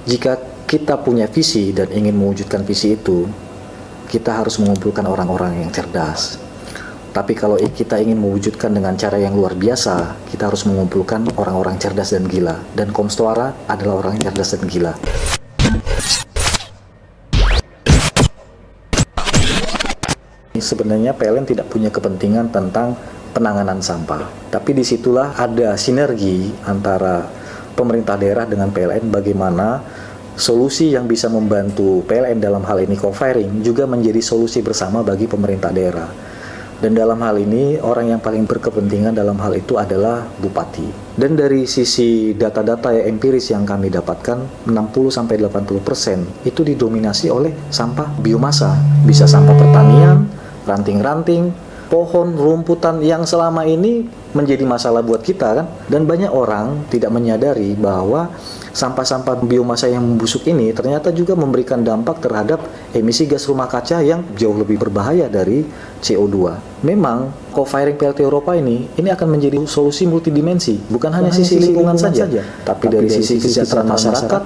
Jika kita punya visi dan ingin mewujudkan visi itu, kita harus mengumpulkan orang-orang yang cerdas. Tapi kalau kita ingin mewujudkan dengan cara yang luar biasa, kita harus mengumpulkan orang-orang cerdas dan gila. Dan Komstoara adalah orang yang cerdas dan gila. Sebenarnya PLN tidak punya kepentingan tentang penanganan sampah. Tapi disitulah ada sinergi antara pemerintah daerah dengan PLN, bagaimana solusi yang bisa membantu PLN dalam hal ini co-firing juga menjadi solusi bersama bagi pemerintah daerah. Dan dalam hal ini orang yang paling berkepentingan dalam hal itu adalah bupati. Dan dari sisi data-data yang empiris yang kami dapatkan, 60-80% itu didominasi oleh sampah biomasa. Bisa sampah pertanian, ranting-ranting, pohon, rumputan yang selama ini menjadi masalah buat kita kan. Dan banyak orang tidak menyadari bahwa sampah-sampah biomasa yang membusuk ini ternyata juga memberikan dampak terhadap emisi gas rumah kaca yang jauh lebih berbahaya dari CO2. Memang co-firing PLT Eropa ini akan menjadi solusi multidimensi, bukan hanya sisi lingkungan saja, tapi dari sisi kesejahteraan masyarakat,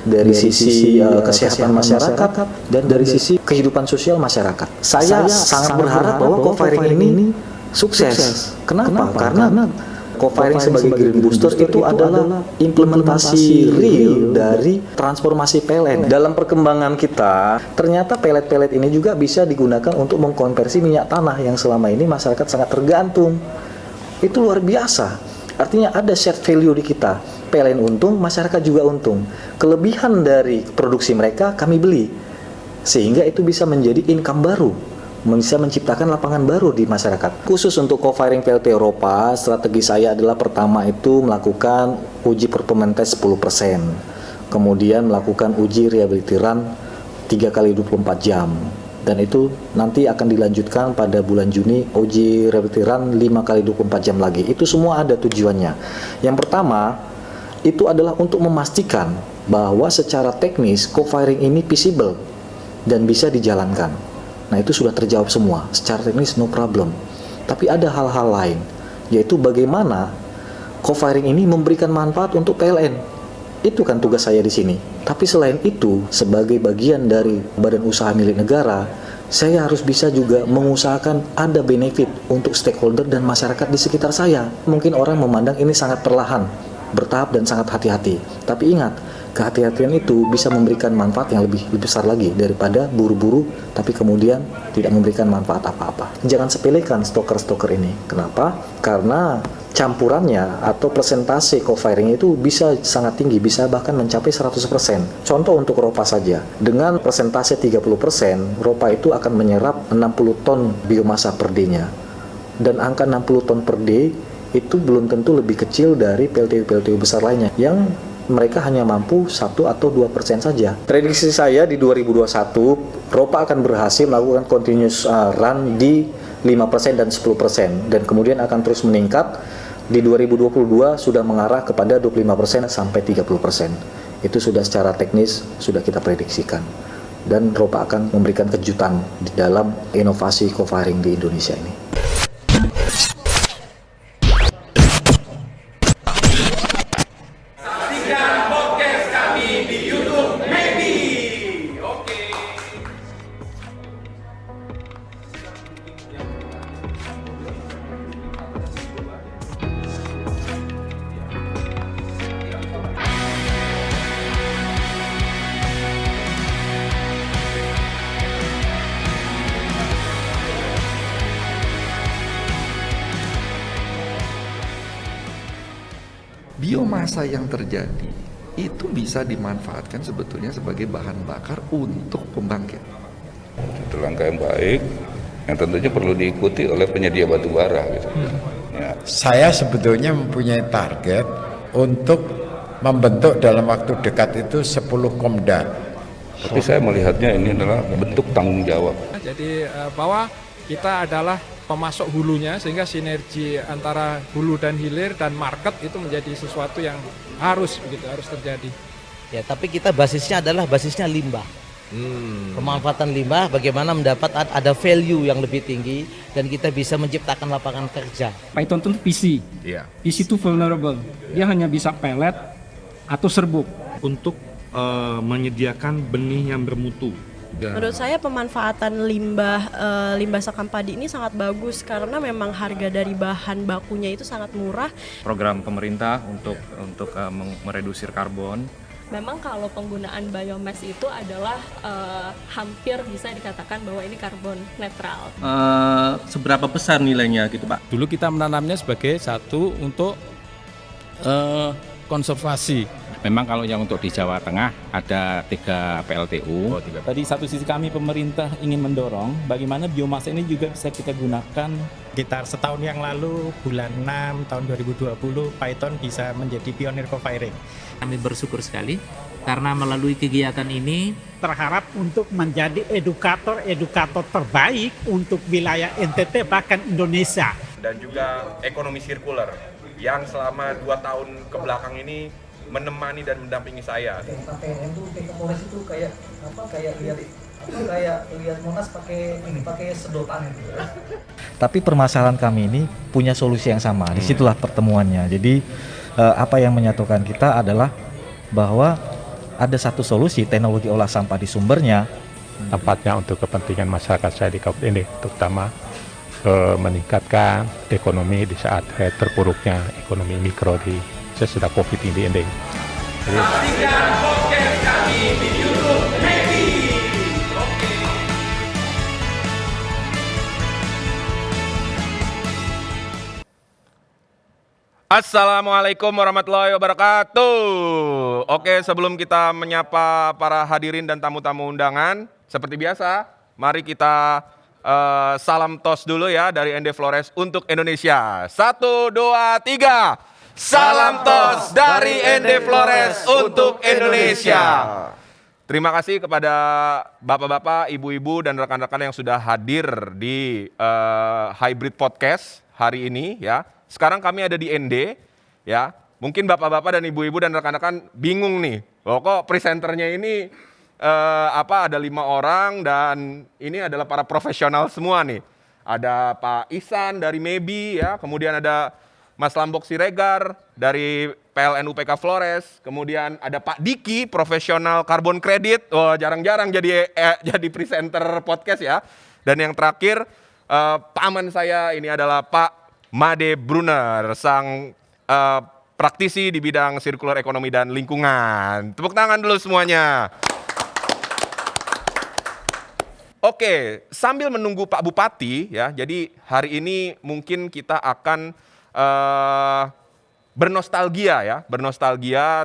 dari sisi kesehatan masyarakat, dan dari sisi kehidupan sosial masyarakat. Saya sangat berharap bahwa co-firing ini sukses. Kenapa? Karena co-firing sebagai green booster itu adalah implementasi real dari transformasi PLN. Dalam perkembangan kita, ternyata pelet-pelet ini juga bisa digunakan untuk mengkonversi minyak tanah yang selama ini masyarakat sangat tergantung. Itu luar biasa. Artinya ada shared value di kita. PLN untung, masyarakat juga untung. Kelebihan dari produksi mereka kami beli. Sehingga itu bisa menjadi income baru, bisa menciptakan lapangan baru di masyarakat. Khusus untuk co-firing PLT Eropa, strategi saya adalah pertama itu melakukan uji performance test 10%. Kemudian melakukan uji reliability run 3 kali 24 jam. Dan itu nanti akan dilanjutkan pada bulan Juni uji reliability run 5 kali 24 jam lagi. Itu semua ada tujuannya. Yang pertama, itu adalah untuk memastikan bahwa secara teknis co-firing ini feasible dan bisa dijalankan. Nah, itu sudah terjawab semua. Secara teknis no problem. Tapi ada hal-hal lain, yaitu bagaimana co-firing ini memberikan manfaat untuk PLN. Itu kan tugas saya di sini. Tapi selain itu, sebagai bagian dari badan usaha milik negara, saya harus bisa juga mengusahakan ada benefit untuk stakeholder dan masyarakat di sekitar saya. Mungkin orang memandang ini sangat perlahan, bertahap dan sangat hati-hati. Tapi ingat, kehati-hatian itu bisa memberikan manfaat yang lebih besar lagi daripada buru-buru tapi kemudian tidak memberikan manfaat apa-apa. Jangan sepelekan stoker-stoker ini. Kenapa? Karena campurannya atau persentase co-firing itu bisa sangat tinggi, bisa bahkan mencapai 100%. Contoh untuk Ropa saja, dengan persentase 30%, Ropa itu akan menyerap 60 ton biomasa per day-nya. Dan angka 60 ton per day itu belum tentu lebih kecil dari PLTU-PLTU besar lainnya yang mereka hanya mampu 1 atau 2% saja. Prediksi saya di 2021, Ropa akan berhasil melakukan continuous run di 5% dan 10%. Dan kemudian akan terus meningkat. Di 2022 sudah mengarah kepada 25% sampai 30%. Itu sudah secara teknis sudah kita prediksikan. Dan Ropa akan memberikan kejutan di dalam inovasi co-firing di Indonesia ini. Biomasa yang terjadi itu bisa dimanfaatkan sebetulnya sebagai bahan bakar untuk pembangkit. Itu langkah yang baik yang tentunya perlu diikuti oleh penyedia batu bara gitu. Ya. Saya sebetulnya mempunyai target untuk membentuk dalam waktu dekat itu 10 Komda. Tapi saya melihatnya ini adalah bentuk tanggung jawab. Jadi bahwa kita adalah pemasok hulunya, sehingga sinergi antara hulu dan hilir dan market itu menjadi sesuatu yang harus terjadi. Ya, tapi kita basisnya limbah. Pemanfaatan limbah, bagaimana mendapat ada value yang lebih tinggi dan kita bisa menciptakan lapangan kerja. Python itu PC. Iya. PC itu vulnerable. Dia hanya bisa pellet atau serbuk. Untuk menyediakan benih yang bermutu. Menurut saya pemanfaatan limbah sekam padi ini sangat bagus karena memang harga dari bahan bakunya itu sangat murah. Program pemerintah untuk meredusir karbon. Memang kalau penggunaan biomass itu adalah hampir bisa dikatakan bahwa ini karbon netral. Seberapa besar nilainya gitu Pak? Dulu kita menanamnya sebagai satu untuk konservasi. Memang kalau yang untuk di Jawa Tengah ada 3 PLTU. Tadi satu sisi kami pemerintah ingin mendorong bagaimana biomasa ini juga bisa kita gunakan. Sekitar setahun yang lalu, bulan 6 tahun 2020, Python bisa menjadi pionir co-firing. Kami bersyukur sekali karena melalui kegiatan ini terharap untuk menjadi edukator terbaik untuk wilayah NTT bahkan Indonesia. Dan juga ekonomi sirkular yang selama 2 tahun ke belakang ini menemani dan mendampingi saya. PNM tuh kayak Kapolres itu kayak lihat Monas pakai sedotan gitu. Tapi permasalahan kami ini punya solusi yang sama. Disitulah pertemuannya. Jadi apa yang menyatukan kita adalah bahwa ada satu solusi teknologi olah sampah di sumbernya. Tempatnya untuk kepentingan masyarakat saya di kabupaten ini, terutama meningkatkan ekonomi di saat terpuruknya ekonomi mikro di sesudah COVID ini. Saksikan podcast kami di YouTube Happy. Assalamualaikum warahmatullahi wabarakatuh. Oke, sebelum kita menyapa para hadirin dan tamu-tamu undangan, seperti biasa, mari kita salam tos dulu ya dari ND Flores untuk Indonesia. 1, 2, 3. Salam tos dari ND Flores untuk Indonesia. Terima kasih kepada bapak-bapak, ibu-ibu, dan rekan-rekan yang sudah hadir di Hybrid Podcast hari ini ya. Sekarang kami ada di ND ya. Mungkin bapak-bapak dan ibu-ibu dan rekan-rekan bingung nih. Loh, kok presenternya ini ada 5 orang dan ini adalah para profesional semua nih. Ada Pak Ihsan dari MEBI ya, kemudian ada Mas Lambok Siregar dari PLN UPK Flores, kemudian ada Pak Diki, profesional karbon kredit. Oh, jarang-jarang jadi presenter podcast ya. Dan yang terakhir, paman saya ini adalah Pak Made Brunner, sang praktisi di bidang sirkular ekonomi dan lingkungan. Tepuk tangan dulu semuanya. Oke, sambil menunggu Pak Bupati ya, jadi hari ini mungkin kita akan bernostalgia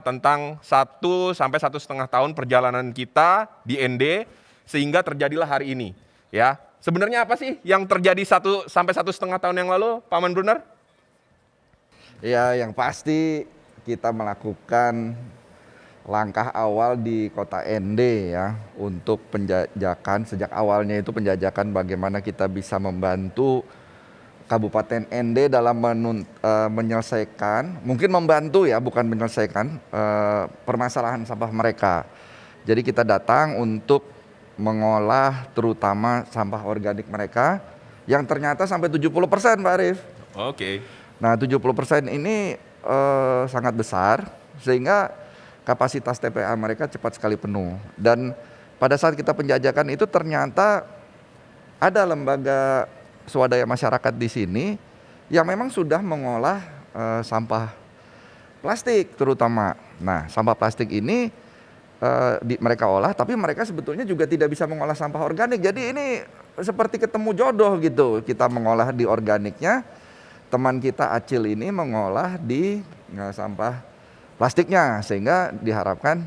tentang 1 sampai 1,5 tahun perjalanan kita di ND sehingga terjadilah hari ini ya. Sebenarnya apa sih yang terjadi 1 sampai 1,5 tahun yang lalu, Pak Man Brunner? Ya, yang pasti kita melakukan langkah awal di kota ND ya untuk penjajakan. Sejak awalnya itu penjajakan bagaimana kita bisa membantu Kabupaten ND dalam menyelesaikan, mungkin membantu ya, bukan menyelesaikan permasalahan sampah mereka. Jadi kita datang untuk mengolah terutama sampah organik mereka yang ternyata sampai 70% Pak Arif. Oke. Nah 70% ini sangat besar sehingga kapasitas TPA mereka cepat sekali penuh. Dan pada saat kita penjajakan itu ternyata ada lembaga swadaya masyarakat di sini yang memang sudah mengolah sampah plastik terutama. Nah, sampah plastik ini mereka olah, tapi mereka sebetulnya juga tidak bisa mengolah sampah organik. Jadi ini seperti ketemu jodoh gitu. Kita mengolah di organiknya, teman kita Acil ini mengolah di sampah plastiknya, sehingga diharapkan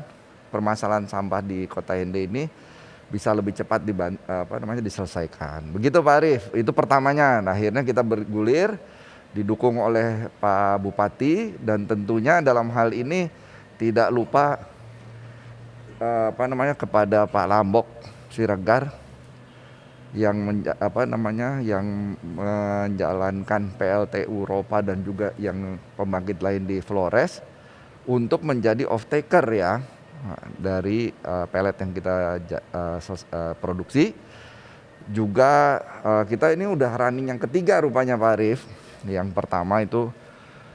permasalahan sampah di kota ND ini bisa lebih cepat diselesaikan. Begitu Pak Arif, itu pertamanya. Nah, akhirnya kita bergulir, didukung oleh Pak Bupati, dan tentunya dalam hal ini tidak lupa kepada Pak Lambok Siregar yang menjalankan PLTU Ropa dan juga yang pembangkit lain di Flores untuk menjadi off-taker ya dari pelet yang kita produksi. Juga kita ini udah running yang ketiga rupanya Pak Arif. Yang pertama itu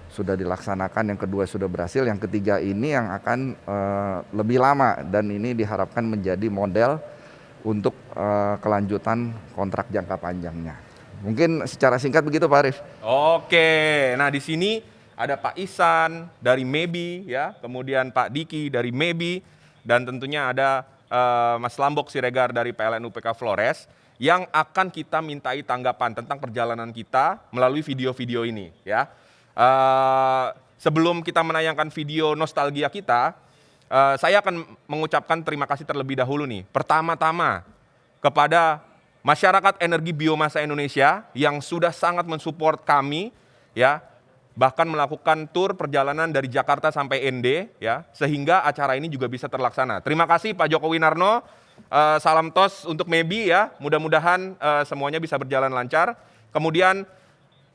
sudah dilaksanakan, yang kedua sudah berhasil, yang ketiga ini yang akan lebih lama dan ini diharapkan menjadi model untuk kelanjutan kontrak jangka panjangnya. Mungkin secara singkat begitu Pak Arif. Oke, nah di sini ada Pak Ihsan dari MEBI ya, kemudian Pak Diki dari MEBI, dan tentunya ada Mas Lambok Siregar dari PLN UPK Flores yang akan kita mintai tanggapan tentang perjalanan kita melalui video-video ini ya. Sebelum kita menayangkan video nostalgia kita, saya akan mengucapkan terima kasih terlebih dahulu nih. Pertama-tama kepada masyarakat energi biomasa Indonesia yang sudah sangat mensupport kami ya, bahkan melakukan tur perjalanan dari Jakarta sampai ND ya, sehingga acara ini juga bisa terlaksana. Terima kasih Pak Joko Winarno, salam tos untuk MEBI ya, mudah-mudahan semuanya bisa berjalan lancar. Kemudian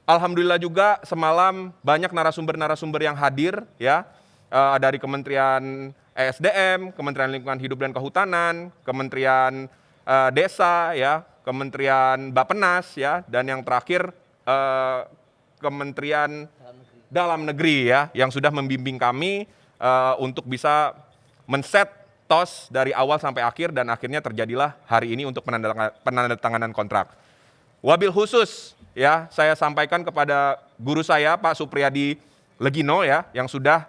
alhamdulillah juga semalam banyak narasumber-narasumber yang hadir ya, dari Kementerian ESDM, Kementerian Lingkungan Hidup dan Kehutanan, Kementerian Desa ya, Kementerian Bappenas ya, dan yang terakhir Kementerian Dalam Negeri ya, yang sudah membimbing kami untuk bisa men-set TOS dari awal sampai akhir, dan akhirnya terjadilah hari ini untuk penandatanganan kontrak. Wabil khusus ya, saya sampaikan kepada guru saya Pak Supriyadi Legino ya, yang sudah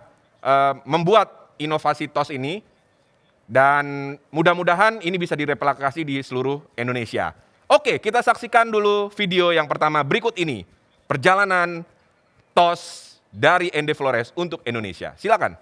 membuat inovasi TOS ini, dan mudah-mudahan ini bisa direplikasi di seluruh Indonesia. Oke, kita saksikan dulu video yang pertama berikut ini, perjalanan TOS dari ND Flores untuk Indonesia. Silakan.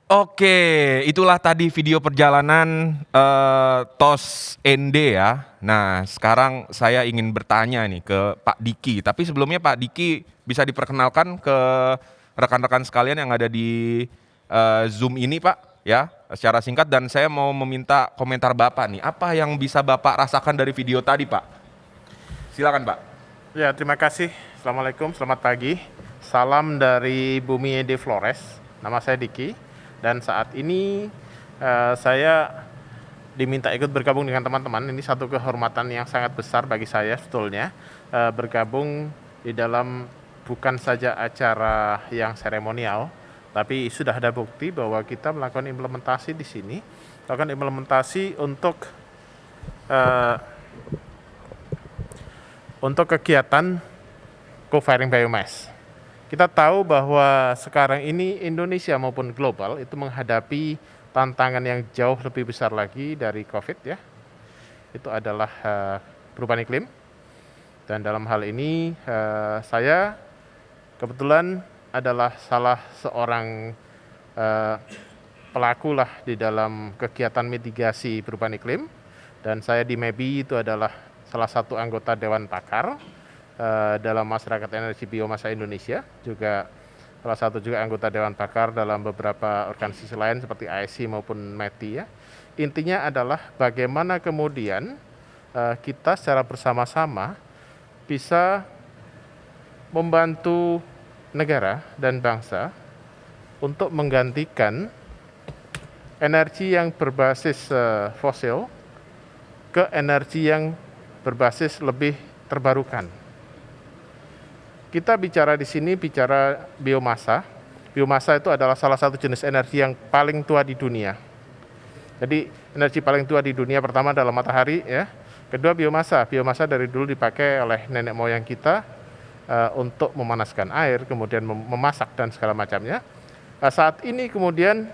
Oke, itulah tadi video perjalanan TOS ND ya. Nah, sekarang saya ingin bertanya nih ke Pak Diki. Tapi sebelumnya Pak Diki bisa diperkenalkan ke rekan-rekan sekalian yang ada di Zoom ini Pak, ya, secara singkat. Dan saya mau meminta komentar Bapak nih. Apa yang bisa Bapak rasakan dari video tadi Pak? Silakan Pak. Ya, terima kasih. Assalamualaikum, selamat pagi. Salam dari Bumi ED Flores. Nama saya Diki. Dan saat ini saya diminta ikut bergabung dengan teman-teman. Ini satu kehormatan yang sangat besar bagi saya sebetulnya. Bergabung di dalam bukan saja acara yang seremonial, tapi sudah ada bukti bahwa kita melakukan implementasi di sini. Melakukan implementasi untuk kegiatan co-firing biomass. Kita tahu bahwa sekarang ini Indonesia maupun global itu menghadapi tantangan yang jauh lebih besar lagi dari COVID ya. Itu adalah perubahan iklim. Dan dalam hal ini saya kebetulan adalah salah seorang pelaku lah di dalam kegiatan mitigasi perubahan iklim. Dan saya di MEBI itu adalah salah satu anggota Dewan Pakar dalam Masyarakat Energi Biomasa Indonesia, juga salah satu juga anggota Dewan Pakar dalam beberapa organisasi lain seperti ASI maupun METI ya. Intinya adalah bagaimana kemudian kita secara bersama-sama bisa membantu negara dan bangsa untuk menggantikan energi yang berbasis fosil ke energi yang berbasis lebih terbarukan. Kita bicara di sini bicara biomasa. Biomasa itu adalah salah satu jenis energi yang paling tua di dunia. Jadi energi paling tua di dunia pertama adalah matahari ya. Kedua biomasa. Biomasa dari dulu dipakai oleh nenek moyang kita untuk memanaskan air, kemudian memasak dan segala macamnya. Saat ini kemudian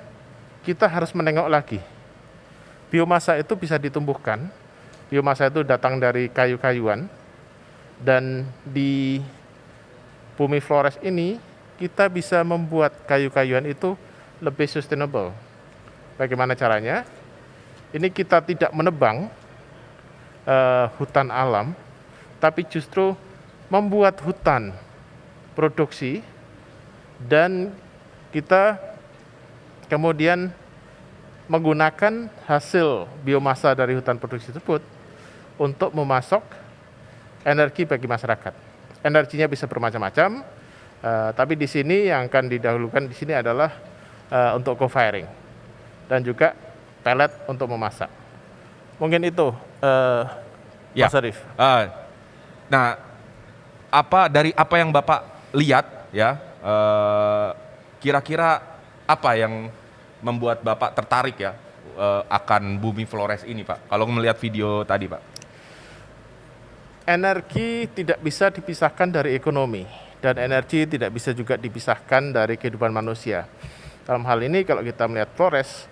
kita harus menengok lagi. Biomasa itu bisa ditumbuhkan. Biomasa itu datang dari kayu-kayuan. Dan di Bumi Flores ini kita bisa membuat kayu-kayuan itu lebih sustainable. Bagaimana caranya? Ini kita tidak menebang hutan alam, tapi justru membuat hutan produksi dan kita kemudian menggunakan hasil biomasa dari hutan produksi tersebut untuk memasok energi bagi masyarakat. Energinya bisa bermacam-macam, tapi di sini yang akan didahulukan di sini adalah untuk co-firing dan juga pellet untuk memasak. Mungkin itu, ya. Mas Arif. Nah, dari apa yang Bapak lihat ya, kira-kira apa yang membuat Bapak tertarik ya akan Bumi Flores ini, Pak? Kalau melihat video tadi, Pak. Energi tidak bisa dipisahkan dari ekonomi, dan energi tidak bisa juga dipisahkan dari kehidupan manusia. Dalam hal ini kalau kita melihat Flores,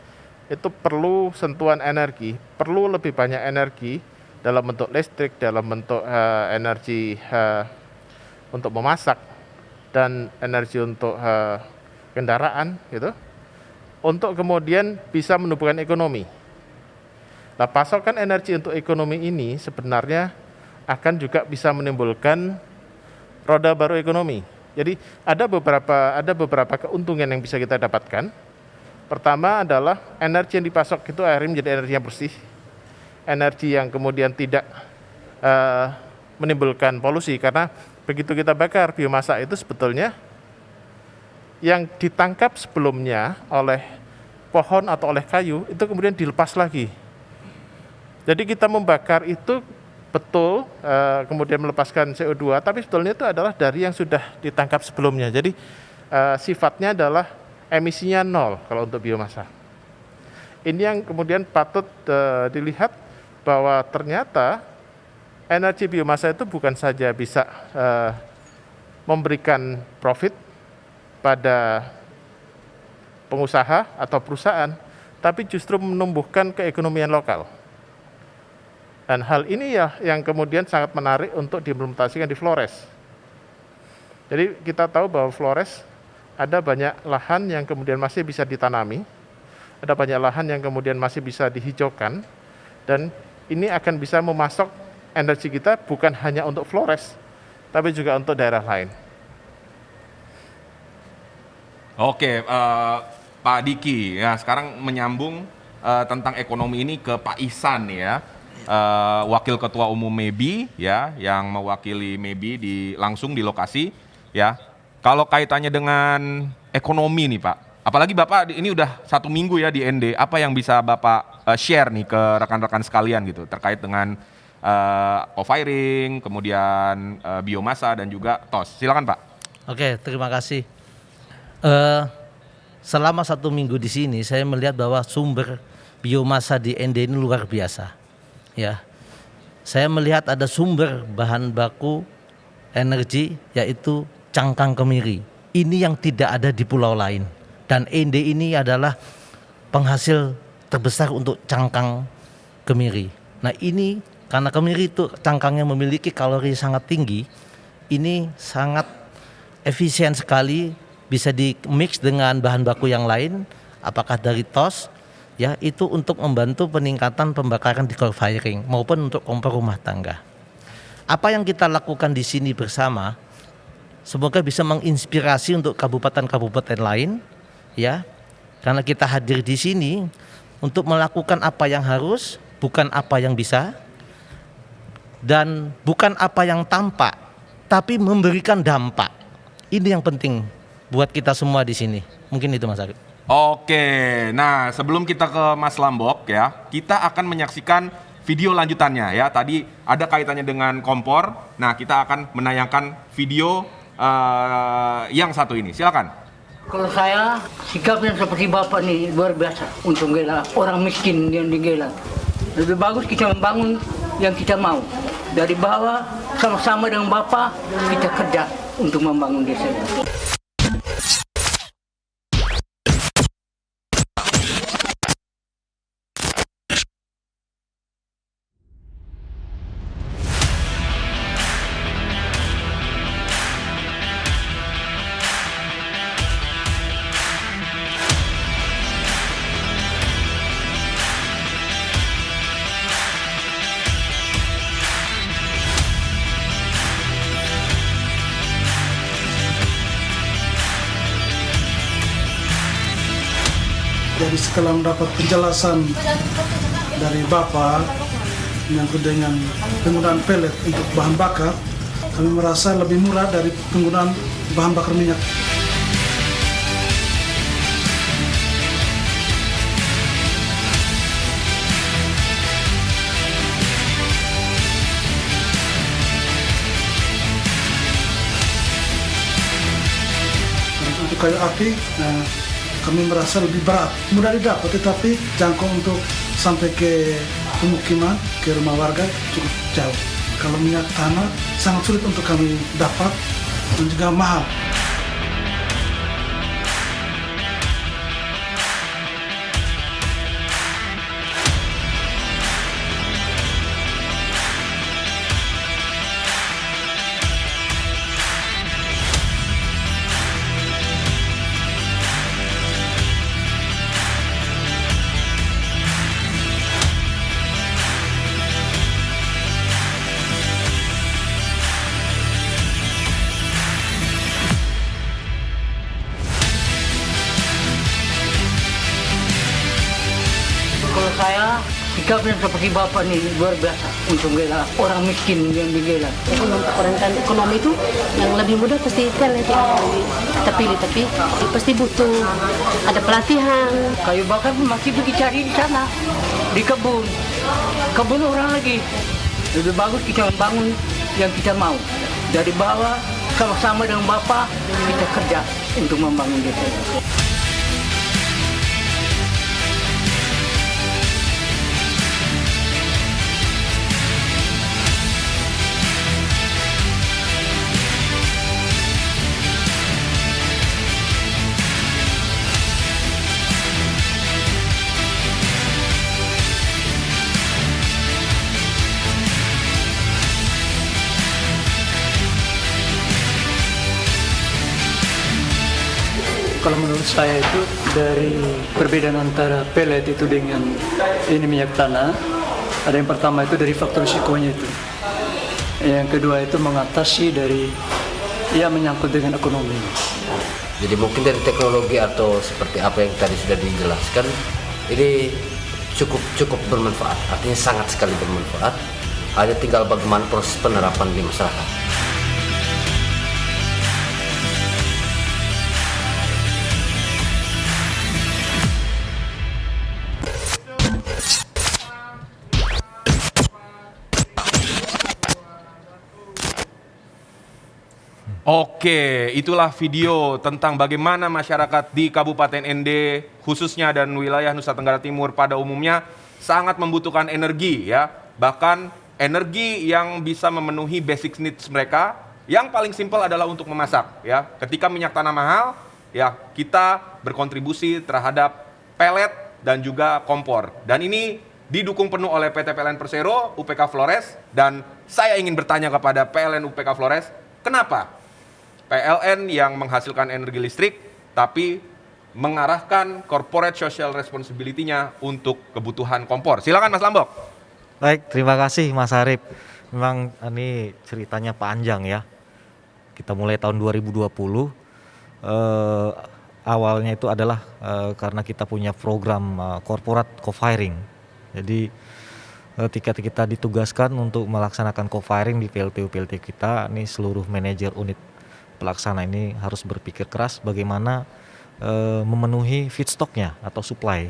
itu perlu sentuhan energi, perlu lebih banyak energi dalam bentuk listrik, dalam bentuk energi untuk memasak, dan energi untuk kendaraan, gitu, untuk kemudian bisa menumbuhkan ekonomi. Nah, pasokan energi untuk ekonomi ini sebenarnya akan juga bisa menimbulkan roda baru ekonomi. Jadi ada beberapa keuntungan yang bisa kita dapatkan. Pertama adalah energi yang dipasok itu akhirnya menjadi energi yang bersih, energi yang kemudian tidak menimbulkan polusi, karena begitu kita bakar biomasa itu sebetulnya yang ditangkap sebelumnya oleh pohon atau oleh kayu itu kemudian dilepas lagi. Jadi kita membakar itu betul kemudian melepaskan CO2, tapi sebetulnya itu adalah dari yang sudah ditangkap sebelumnya. Jadi sifatnya adalah emisinya nol kalau untuk biomasa. Ini yang kemudian patut dilihat bahwa ternyata energi biomasa itu bukan saja bisa memberikan profit pada pengusaha atau perusahaan, tapi justru menumbuhkan keekonomian lokal. Dan hal ini ya yang kemudian sangat menarik untuk diimplementasikan di Flores. Jadi kita tahu bahwa Flores ada banyak lahan yang kemudian masih bisa ditanami, ada banyak lahan yang kemudian masih bisa dihijaukan, dan ini akan bisa memasok energi kita bukan hanya untuk Flores, tapi juga untuk daerah lain. Oke, Pak Diki, ya sekarang menyambung tentang ekonomi ini ke Pak Ihsan ya. Wakil Ketua Umum MEBI ya, yang mewakili MEBI langsung di lokasi ya. Kalau kaitannya dengan ekonomi nih Pak, apalagi Bapak ini udah 1 minggu ya di ND, apa yang bisa Bapak share nih ke rekan-rekan sekalian gitu terkait dengan co-firing, kemudian biomasa dan juga TOS. Silakan Pak. Oke, terima kasih. Selama 1 minggu di sini saya melihat bahwa sumber biomasa di ND ini luar biasa. Ya, saya melihat ada sumber bahan baku energi yaitu cangkang kemiri. Ini yang tidak ada di pulau lain. Dan ND ini adalah penghasil terbesar untuk cangkang kemiri. Nah ini karena kemiri itu cangkangnya memiliki kalori sangat tinggi, ini sangat efisien sekali, bisa di mix dengan bahan baku yang lain, apakah dari TOS, ya itu untuk membantu peningkatan pembakaran di coal firing maupun untuk kompor rumah tangga. Apa yang kita lakukan di sini bersama, semoga bisa menginspirasi untuk kabupaten-kabupaten lain, ya, karena kita hadir di sini untuk melakukan apa yang harus, bukan apa yang bisa, dan bukan apa yang tampak, tapi memberikan dampak. Ini yang penting buat kita semua di sini. Mungkin itu Mas Arif. Oke, nah sebelum kita ke Mas Lambok ya, kita akan menyaksikan video lanjutannya ya. Tadi ada kaitannya dengan kompor, nah kita akan menayangkan video yang satu ini, silakan. Kalau saya, sikapnya seperti Bapak nih luar biasa untuk membela orang miskin yang di Gelang. Lebih bagus kita membangun yang kita mau. Dari bawah, sama-sama dengan Bapak, kita kerja untuk membangun desa ini. Jadi setelah mendapat penjelasan dari Bapak menyangkut dengan penggunaan pellet untuk bahan bakar, kami merasa lebih murah dari penggunaan bahan bakar minyak. kayu api, kami merasa lebih berat, mudah didapat tetapi jangkau untuk sampai ke pemukiman, ke rumah warga cukup jauh. Kalau minyak tanah sangat sulit untuk kami dapat dan juga mahal. Kalau saya, sikapnya seperti Bapak nih luar biasa untuk membela orang miskin yang dibela. Untuk orang ekonomi itu yang lebih mudah pasti pelet yang kita pilih, tapi pasti butuh ada pelatihan. Kayu bakar masih pergi cari di sana, di kebun orang lagi. Lebih bagus kita membangun yang kita mau. Dari bawah, sama-sama dengan Bapak, kita kerja untuk membangun desa. Kalau menurut saya itu dari perbedaan antara pellet itu dengan ini minyak tanah, ada yang pertama itu dari faktor risikonya itu. Yang kedua itu mengatasi dari menyangkut dengan ekonomi. Jadi mungkin dari teknologi atau seperti apa yang tadi sudah dijelaskan, ini cukup bermanfaat, artinya sangat sekali bermanfaat. Hanya tinggal bagaimana proses penerapan di masyarakat. Oke, itulah video tentang bagaimana masyarakat di Kabupaten ND khususnya dan wilayah Nusa Tenggara Timur pada umumnya sangat membutuhkan energi ya. Bahkan energi yang bisa memenuhi basic needs mereka. Yang paling simpel adalah untuk memasak ya. Ketika minyak tanah mahal, ya kita berkontribusi terhadap pelet dan juga kompor. Dan ini didukung penuh oleh PT PLN Persero, UPK Flores, dan saya ingin bertanya kepada PLN UPK Flores, kenapa PLN yang menghasilkan energi listrik, tapi mengarahkan corporate social responsibility-nya untuk kebutuhan kompor. Silakan Mas Lambok. Baik, terima kasih Mas Arif. Memang ini ceritanya panjang ya. Kita mulai tahun 2020. Awalnya itu adalah karena kita punya program corporate co-firing. Jadi ketika kita ditugaskan untuk melaksanakan co-firing di PLTU kita, ini seluruh manajer unit pelaksana ini harus berpikir keras bagaimana memenuhi feedstocknya atau supply.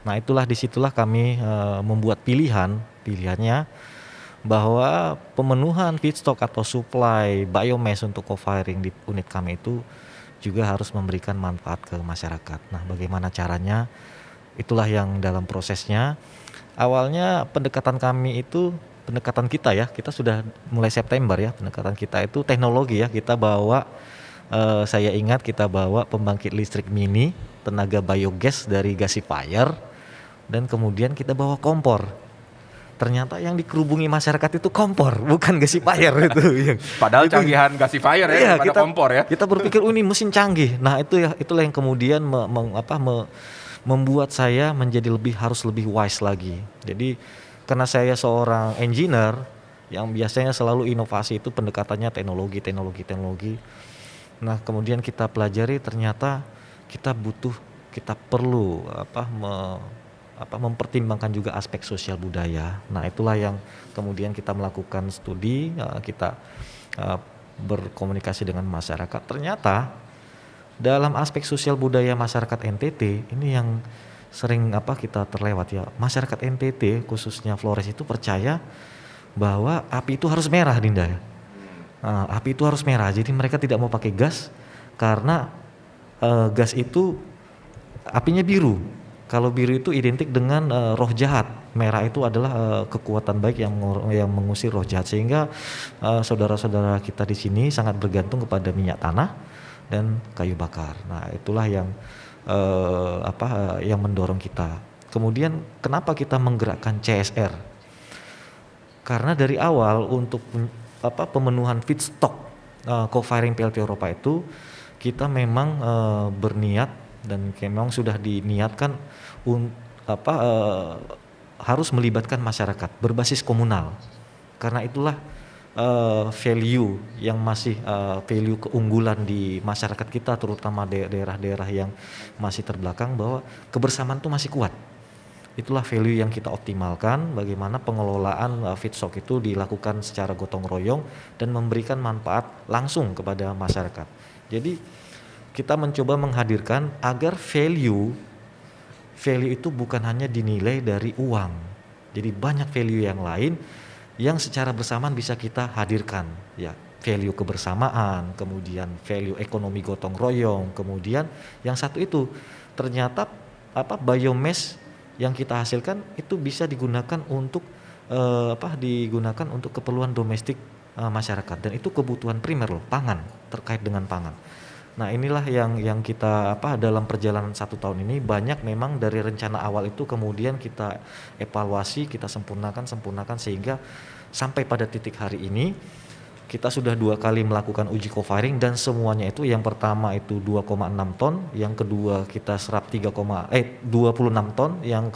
Nah itulah disitulah kami membuat pilihannya bahwa pemenuhan feedstock atau supply biomass untuk co-firing di unit kami itu juga harus memberikan manfaat ke masyarakat. Nah bagaimana caranya? Itulah yang dalam prosesnya. Awalnya pendekatan kita ya, kita sudah mulai September ya, pendekatan kita itu teknologi ya, kita bawa, saya ingat kita bawa pembangkit listrik mini, tenaga biogas dari gasifier, dan kemudian kita bawa kompor. Ternyata yang dikerubungi masyarakat itu kompor, bukan gasifier itu. Padahal canggihan gasifier ya, daripada kompor ya. Kita berpikir ini mesin canggih. Nah itulah yang kemudian membuat saya menjadi harus lebih wise lagi. Jadi karena saya seorang engineer yang biasanya selalu inovasi itu pendekatannya teknologi. Nah kemudian kita pelajari ternyata kita perlu mempertimbangkan juga aspek sosial budaya. Nah itulah yang kemudian kita melakukan studi, kita berkomunikasi dengan masyarakat. Ternyata dalam aspek sosial budaya masyarakat NTT ini yang sering kita terlewat ya. Masyarakat NTT khususnya Flores itu percaya bahwa api itu harus merah, Dinda ya. Api itu harus merah. Jadi mereka tidak mau pakai gas karena gas itu apinya biru. Kalau biru itu identik dengan roh jahat, merah itu adalah kekuatan baik yang mengusir roh jahat, sehingga saudara-saudara kita di sini sangat bergantung kepada minyak tanah dan kayu bakar. Nah, itulah yang yang mendorong kita. Kemudian kenapa kita menggerakkan CSR? Karena dari awal untuk pemenuhan feedstock co-firing PLT Eropa itu kita memang berniat dan memang sudah diniatkan harus melibatkan masyarakat berbasis komunal. Karena itulah value yang masih value keunggulan di masyarakat kita, terutama daerah-daerah yang masih terbelakang, bahwa kebersamaan itu masih kuat. Itulah value yang kita optimalkan, bagaimana pengelolaan feedstock itu dilakukan secara gotong royong dan memberikan manfaat langsung kepada masyarakat. Jadi kita mencoba menghadirkan agar value itu bukan hanya dinilai dari uang. Jadi banyak value yang lain yang secara bersamaan bisa kita hadirkan, ya, value kebersamaan, kemudian value ekonomi gotong royong, kemudian yang satu itu ternyata biomass yang kita hasilkan itu bisa digunakan untuk digunakan untuk keperluan domestik masyarakat, dan itu kebutuhan primer loh, pangan, terkait dengan pangan. Nah, inilah yang kita dalam perjalanan 1 tahun ini banyak memang dari rencana awal itu kemudian kita evaluasi, kita sempurnakan sehingga sampai pada titik hari ini kita sudah 2 kali melakukan uji co-firing, dan semuanya itu yang pertama itu 2,6 ton, yang kedua kita serap 26 ton, yang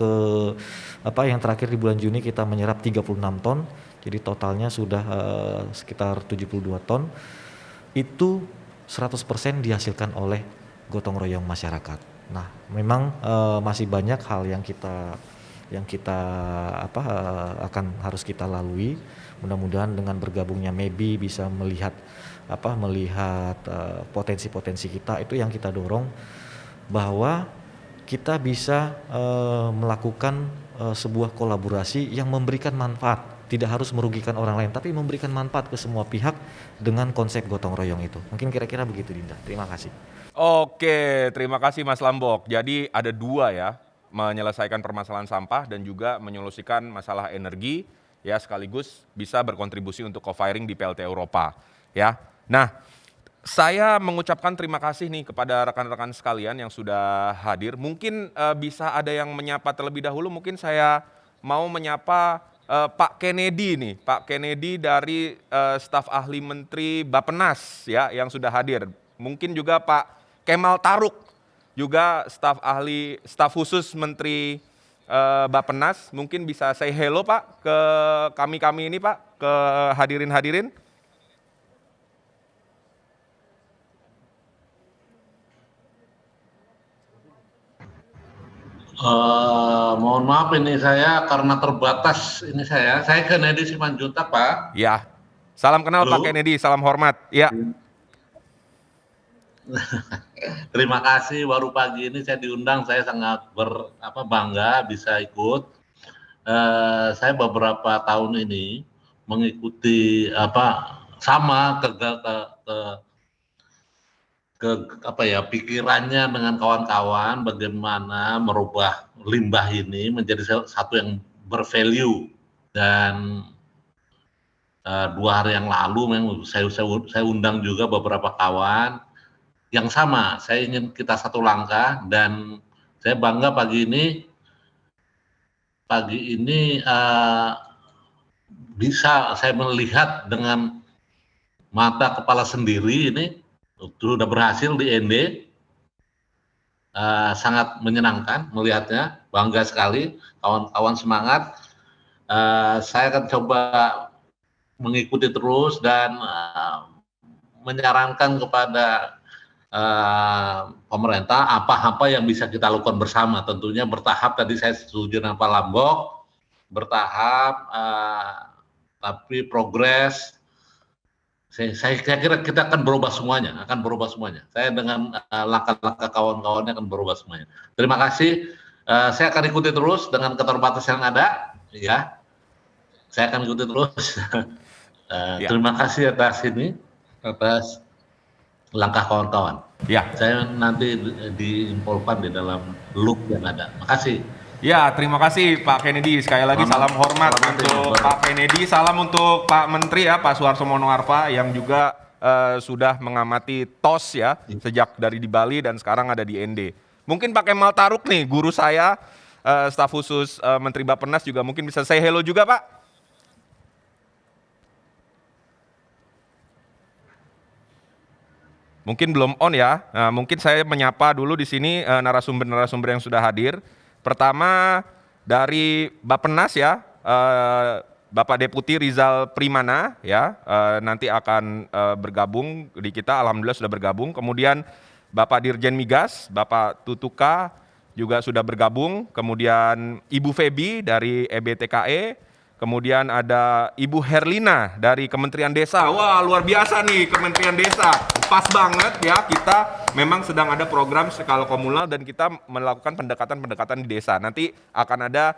terakhir di bulan Juni kita menyerap 36 ton. Jadi totalnya sudah sekitar 72 ton. Itu 100% dihasilkan oleh gotong royong masyarakat. Nah, memang masih banyak hal yang kita harus kita lalui. Mudah-mudahan dengan bergabungnya MEBI bisa melihat potensi-potensi kita, itu yang kita dorong, bahwa kita bisa melakukan sebuah kolaborasi yang memberikan manfaat. Tidak harus merugikan orang lain, tapi memberikan manfaat ke semua pihak dengan konsep gotong royong itu. Mungkin kira-kira begitu, Dinda. Terima kasih. Oke, terima kasih Mas Lambok. Jadi ada 2 ya, menyelesaikan permasalahan sampah dan juga menyolusikan masalah energi, ya, sekaligus bisa berkontribusi untuk co-firing di PLT Eropa, ya. Nah, saya mengucapkan terima kasih nih kepada rekan-rekan sekalian yang sudah hadir. Mungkin bisa ada yang menyapa terlebih dahulu. Mungkin saya mau menyapa Pak Kennedy nih, Pak Kennedy dari staf ahli Menteri Bappenas, ya, yang sudah hadir. Mungkin juga Pak Kemal Taruk, juga staf khusus Menteri Bappenas. Mungkin bisa say hello Pak ke kami ini Pak, ke hadirin-hadirin. Mohon maaf ini saya karena terbatas ini saya Kennedy Simanjuntak Pak. Ya, salam kenal. Halo. Pak Kennedy, salam hormat. Ya. Terima kasih, baru pagi ini saya diundang, saya sangat bangga bisa ikut. Saya beberapa tahun ini mengikuti pikirannya dengan kawan-kawan bagaimana merubah limbah ini menjadi satu yang bervalue. Dan 2 hari yang lalu memang saya undang juga beberapa kawan yang sama. Saya ingin kita satu langkah, dan saya bangga pagi ini bisa saya melihat dengan mata kepala sendiri ini sudah berhasil di ND. Sangat menyenangkan melihatnya, bangga sekali, kawan-kawan semangat. Saya akan coba mengikuti terus dan menyarankan kepada pemerintah apa yang bisa kita lakukan bersama. Tentunya bertahap, tadi saya setuju dengan Pak Lambok, bertahap tapi progres. Saya kira kita akan berubah semuanya, Saya dengan langkah-langkah kawan-kawannya akan berubah semuanya. Terima kasih. Saya akan ikuti terus dengan keterbatasan yang ada, ya. Saya akan ikuti terus. Terima kasih atas langkah kawan-kawan. Ya. Saya nanti diinfolkan di dalam loop yang ada. Makasih. Ya, terima kasih Pak Kennedy. Sekali lagi salam hormat untuk Pak Kennedy, salam untuk Pak Menteri ya, Pak Suharto Monoarfa yang juga sudah mengamati TOS ya, sejak dari di Bali dan sekarang ada di ND. Mungkin Pak Kemal Taruk nih, guru saya, staf khusus Menteri Bappenas juga mungkin bisa say hello juga Pak. Mungkin belum on ya. Nah, mungkin saya menyapa dulu di sini narasumber-narasumber yang sudah hadir. Pertama dari Bappenas ya, Bapak Deputi Rizal Primana ya, nanti akan bergabung di kita. Alhamdulillah sudah bergabung. Kemudian Bapak Dirjen Migas, Bapak Tutuka juga sudah bergabung. Kemudian Ibu Febi dari EBTKE. Kemudian ada Ibu Herlina dari Kementerian Desa. Wah, luar biasa nih Kementerian Desa. Pas banget ya, kita memang sedang ada program skala komunal dan kita melakukan pendekatan-pendekatan di desa. Nanti akan ada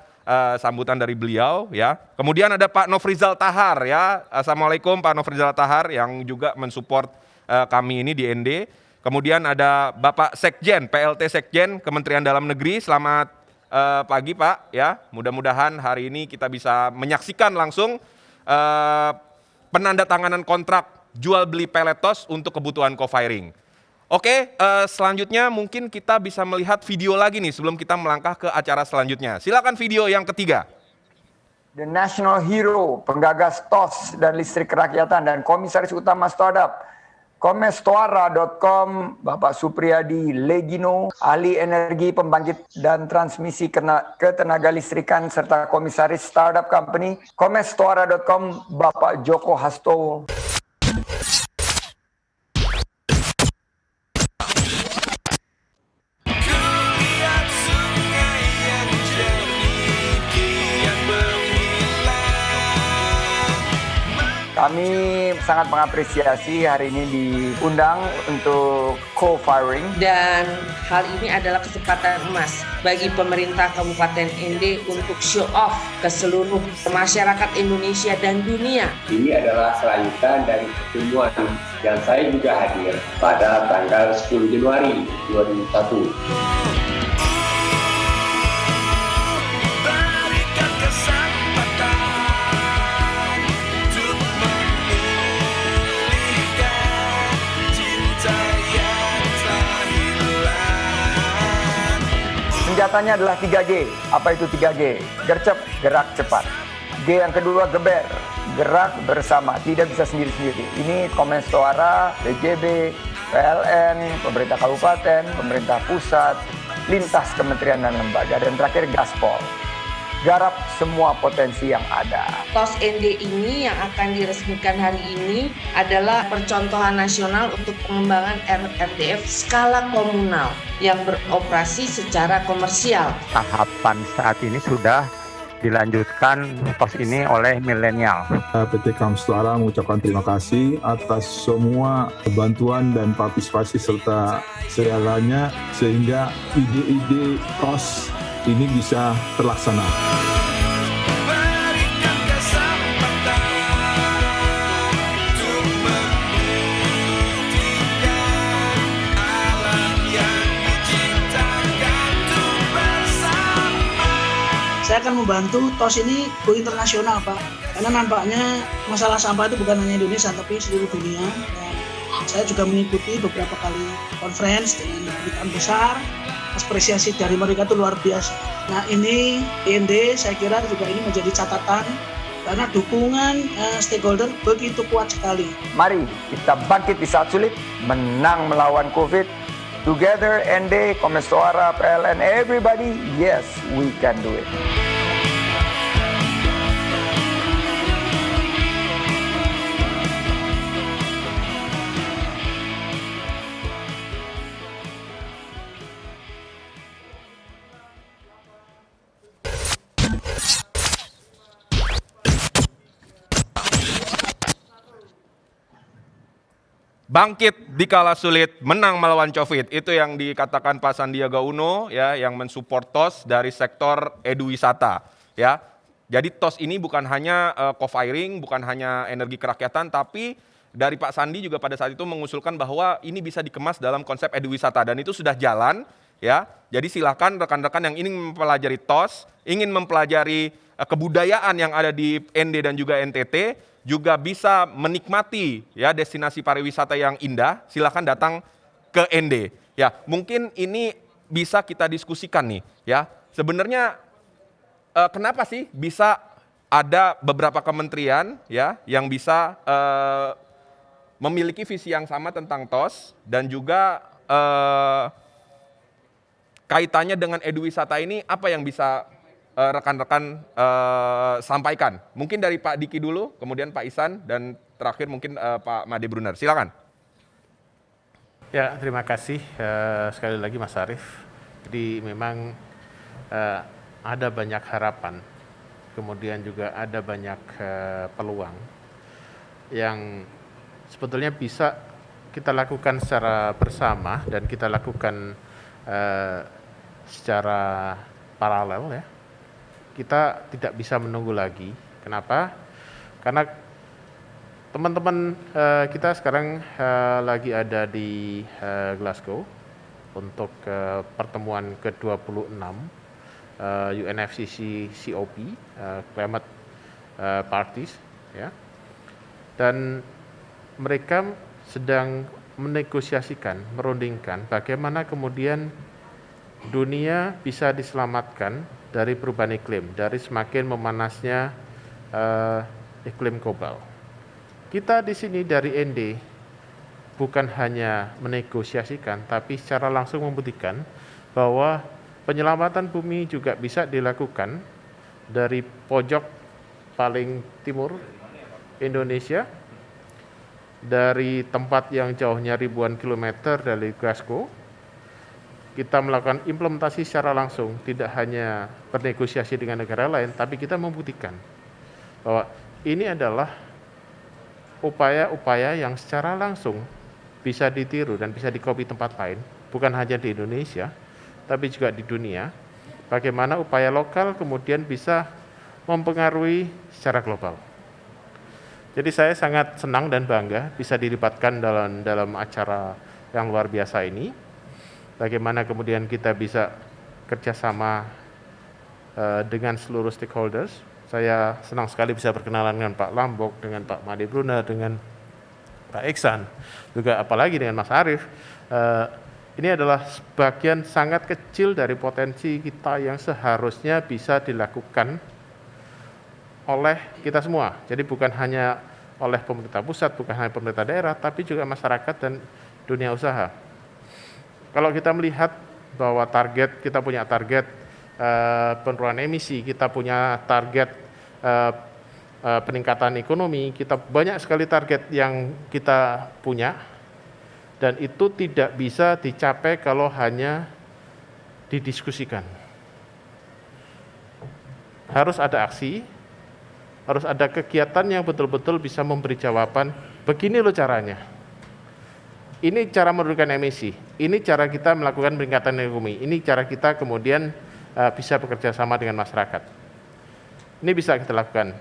sambutan dari beliau ya. Kemudian ada Pak Nofrizal Tahar ya. Assalamualaikum Pak Nofrizal Tahar yang juga mensupport kami ini di ND. Kemudian ada Bapak Sekjen, PLT Sekjen Kementerian Dalam Negeri. Selamat pagi Pak ya, mudah-mudahan hari ini kita bisa menyaksikan langsung penandatanganan kontrak jual beli pellet TOS untuk kebutuhan co-firing. Oke, selanjutnya mungkin kita bisa melihat video lagi nih sebelum kita melangkah ke acara selanjutnya. Silakan video yang ketiga. The National Hero, penggagas TOS dan listrik kerakyatan dan komisaris utama startup Komestoara.com, Bapak Supriyadi Legino, ahli energi pembangkit dan transmisi ketenaga listrikan serta komisaris startup company. Komestoara.com, Bapak Joko Hastowo. Kami sangat mengapresiasi hari ini diundang untuk co-firing. Dan hal ini adalah kesempatan emas bagi pemerintah Kabupaten ND untuk show off ke seluruh masyarakat Indonesia dan dunia. Ini adalah kelanjutan dari pertemuan yang saya juga hadir pada tanggal 10 Januari 2001. Senjatanya adalah 3G. Apa itu 3G? Gercep, gerak cepat. G yang kedua, geber, gerak bersama, tidak bisa sendiri-sendiri. Ini Komestoara, PJB, PLN, pemerintah kabupaten, pemerintah pusat, lintas kementerian dan lembaga, dan terakhir Gaspol. Garap semua potensi yang ada. TOS ND ini yang akan diresmikan hari ini adalah percontohan nasional untuk pengembangan RDF skala komunal yang beroperasi secara komersial. Tahapan saat ini sudah dilanjutkan TOS ini oleh milenial. PT Komestoara mengucapkan terima kasih atas semua bantuan dan partisipasi serta segalanya sehingga ide-ide TOS ini bisa terlaksana. Saya akan membantu TOS ini go internasional Pak, karena nampaknya masalah sampah itu bukan hanya Indonesia tapi seluruh dunia. Dan saya juga mengikuti beberapa kali conference dengan kedutaan besar. Apresiasi dari mereka itu luar biasa. Nah ini IND saya kira juga ini menjadi catatan karena dukungan stakeholder begitu kuat sekali. Mari kita bangkit di saat sulit, menang melawan COVID. Together, ND, Komestoara, PLN, everybody, yes, we can do it. Bangkit di kala sulit, menang melawan COVID. Itu yang dikatakan Pak Sandiaga Uno ya, yang mensupport TOS dari sektor eduwisata ya. Jadi TOS ini bukan hanya co-firing, bukan hanya energi kerakyatan, tapi dari Pak Sandi juga pada saat itu mengusulkan bahwa ini bisa dikemas dalam konsep eduwisata dan itu sudah jalan ya. Jadi silakan rekan-rekan yang ingin mempelajari TOS, ingin mempelajari kebudayaan yang ada di ND dan juga NTT juga bisa menikmati ya destinasi pariwisata yang indah, silakan datang ke ND. Ya, mungkin ini bisa kita diskusikan nih ya. Sebenarnya kenapa sih bisa ada beberapa kementerian ya yang bisa memiliki visi yang sama tentang TOS dan juga kaitannya dengan eduwisata ini apa yang bisa rekan-rekan sampaikan? Mungkin dari Pak Diki dulu, kemudian Pak Ihsan dan terakhir mungkin Pak Made Brunner. Silakan. Ya, terima kasih sekali lagi Mas Arief. Jadi memang ada banyak harapan, kemudian juga ada banyak peluang yang sebetulnya bisa kita lakukan secara bersama dan kita lakukan secara paralel ya. Kita tidak bisa menunggu lagi. Kenapa? Karena teman-teman kita sekarang lagi ada di Glasgow untuk pertemuan ke-26 UNFCCC COP, Climate Parties ya. Dan mereka sedang menegosiasikan, merundingkan bagaimana kemudian dunia bisa diselamatkan dari perubahan iklim, dari semakin memanasnya iklim global. Kita di sini dari ND bukan hanya menegosiasikan, tapi secara langsung membuktikan bahwa penyelamatan bumi juga bisa dilakukan dari pojok paling timur Indonesia, dari tempat yang jauhnya ribuan kilometer dari Glasgow. Kita melakukan implementasi secara langsung, tidak hanya bernegosiasi dengan negara lain, tapi kita membuktikan bahwa ini adalah upaya-upaya yang secara langsung bisa ditiru dan bisa dikopi tempat lain, bukan hanya di Indonesia, tapi juga di dunia. Bagaimana upaya lokal kemudian bisa mempengaruhi secara global. Jadi saya sangat senang dan bangga bisa dilibatkan dalam acara yang luar biasa ini. Bagaimana kemudian kita bisa kerjasama dengan seluruh stakeholders. Saya senang sekali bisa berkenalan dengan Pak Lambok, dengan Pak Made Brunner, dengan Pak Ihsan, juga apalagi dengan Mas Arief. Ini adalah sebagian sangat kecil dari potensi kita yang seharusnya bisa dilakukan oleh kita semua. Jadi bukan hanya oleh pemerintah pusat, bukan hanya pemerintah daerah, tapi juga masyarakat dan dunia usaha. Kalau kita melihat bahwa kita punya target penurunan emisi, kita punya target peningkatan ekonomi, kita banyak sekali target yang kita punya, dan itu tidak bisa dicapai kalau hanya didiskusikan. Harus ada aksi, harus ada kegiatan yang betul-betul bisa memberi jawaban, begini loh caranya. Ini cara menurunkan emisi, ini cara kita melakukan peningkatan ekonomi, ini cara kita kemudian bisa bekerja sama dengan masyarakat. Ini bisa kita lakukan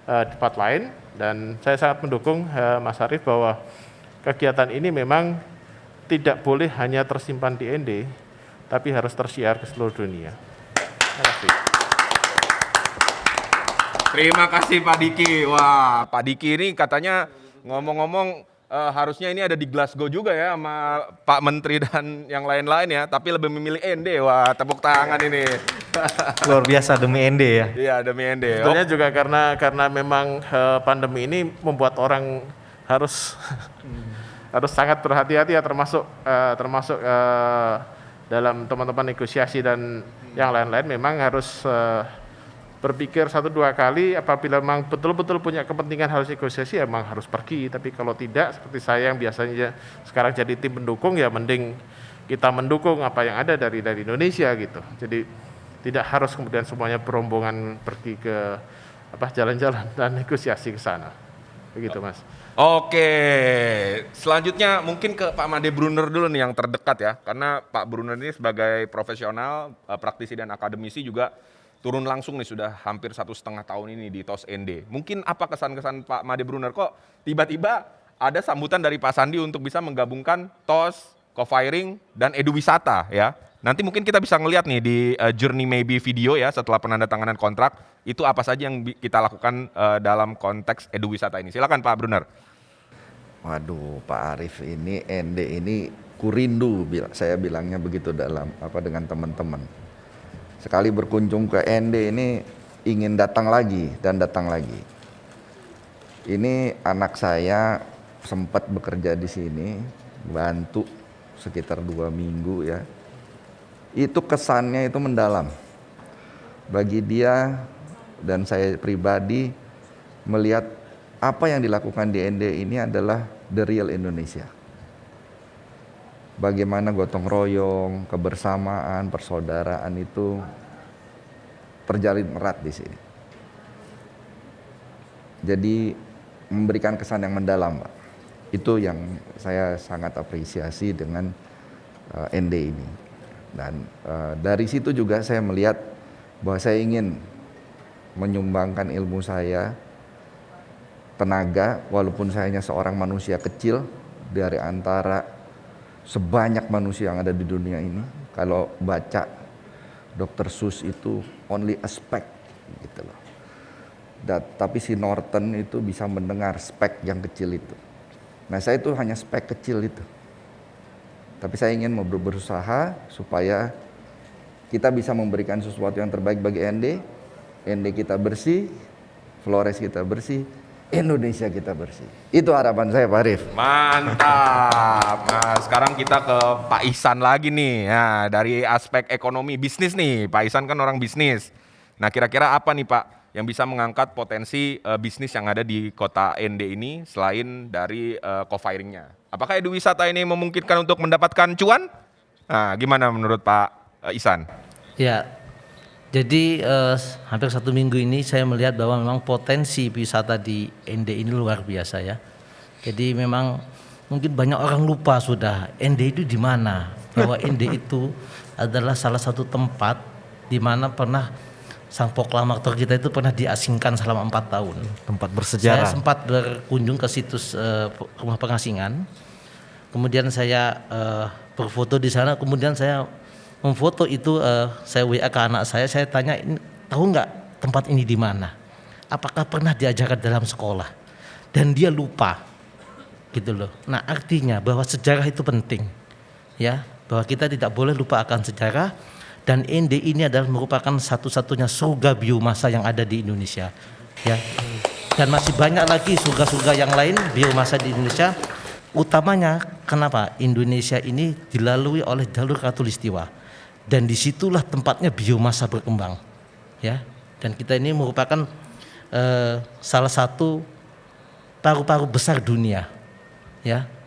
di tempat lain, dan saya sangat mendukung Mas Arief bahwa kegiatan ini memang tidak boleh hanya tersimpan di ND, tapi harus tersiar ke seluruh dunia. Terima kasih. Terima kasih Pak Diki. Wah, Pak Diki ini katanya ngomong-ngomong harusnya ini ada di Glasgow juga ya sama Pak Menteri dan yang lain-lain ya, tapi lebih memilih ND. Wah, tepuk tangan ini. Luar biasa demi ND ya. Iya, demi ND. Sebetulnya juga karena memang pandemi ini membuat orang harus sangat berhati-hati ya, termasuk dalam teman-teman negosiasi dan yang lain-lain memang harus berpikir 1-2 kali. Apabila memang betul-betul punya kepentingan harus negosiasi, emang harus pergi. Tapi kalau tidak, seperti saya yang biasanya sekarang jadi tim pendukung, ya mending kita mendukung apa yang ada dari Indonesia gitu. Jadi tidak harus kemudian semuanya berombongan pergi ke jalan-jalan dan negosiasi ke sana. Begitu Mas. Oke, selanjutnya mungkin ke Pak Made Brunner dulu nih yang terdekat ya, karena Pak Brunner ini sebagai profesional, praktisi dan akademisi juga turun langsung nih sudah hampir 1,5 tahun ini di TOS ND. Mungkin apa kesan-kesan Pak Made Brunner kok tiba-tiba ada sambutan dari Pak Sandi untuk bisa menggabungkan TOS, co-firing, dan eduwisata ya. Nanti mungkin kita bisa ngelihat nih di Journey Maybe video ya setelah penandatanganan kontrak, itu apa saja yang kita lakukan dalam konteks eduwisata ini. Silakan Pak Brunner. Waduh, Pak Arief ini ND ini kurindu, saya bilangnya begitu dalam dengan teman-teman. Sekali berkunjung ke ND ini ingin datang lagi dan datang lagi. Ini anak saya sempat bekerja di sini, bantu sekitar 2 minggu ya. Itu kesannya itu mendalam. Bagi dia dan saya pribadi melihat apa yang dilakukan di ND ini adalah the real Indonesia. Bagaimana gotong royong, kebersamaan, persaudaraan itu terjalin erat di sini. Jadi memberikan kesan yang mendalam, Pak. Itu yang saya sangat apresiasi dengan ND ini. Dan dari situ juga saya melihat bahwa saya ingin menyumbangkan ilmu saya, tenaga, walaupun saya hanya seorang manusia kecil dari antara sebanyak manusia yang ada di dunia ini. Kalau baca Dr. Seuss itu only a speck gitu loh. Tapi si Norton itu bisa mendengar speck yang kecil itu. Nah, saya itu hanya spek kecil itu. Tapi saya ingin berusaha supaya kita bisa memberikan sesuatu yang terbaik bagi ND kita bersih, Flores kita bersih, Indonesia kita bersih. Itu harapan saya, Pak Arief. Mantap. Nah, sekarang kita ke Pak Ihsan lagi nih. Nah, dari aspek ekonomi bisnis nih. Pak Ihsan kan orang bisnis. Nah, kira-kira apa nih Pak yang bisa mengangkat potensi bisnis yang ada di kota ND ini selain dari co-firingnya? Apakah eduwisata ini memungkinkan untuk mendapatkan cuan? Nah, gimana menurut Pak Ihsan? Ya, jadi hampir 1 minggu ini saya melihat bahwa memang potensi wisata di ND ini luar biasa ya. Jadi memang mungkin banyak orang lupa sudah ND itu di mana, bahwa ND itu adalah salah satu tempat di mana pernah sang proklamator kita itu pernah diasingkan selama 4 tahun. Tempat bersejarah. Saya sempat berkunjung ke situs rumah pengasingan. Kemudian saya berfoto di sana. Kemudian saya memfoto itu, saya WA ke anak saya tanya, tahu nggak tempat ini di mana? Apakah pernah diajarkan dalam sekolah? Dan dia lupa, gitu loh. Nah, artinya bahwa sejarah itu penting, ya, bahwa kita tidak boleh lupa akan sejarah. Dan ND ini adalah merupakan satu-satunya surga biomasa yang ada di Indonesia, ya. Dan masih banyak lagi surga-surga yang lain biomasa di Indonesia. Utamanya kenapa Indonesia ini dilalui oleh jalur Katulistiwa, dan disitulah tempatnya biomasa berkembang, ya. Dan kita ini merupakan salah satu paru-paru besar dunia, ya.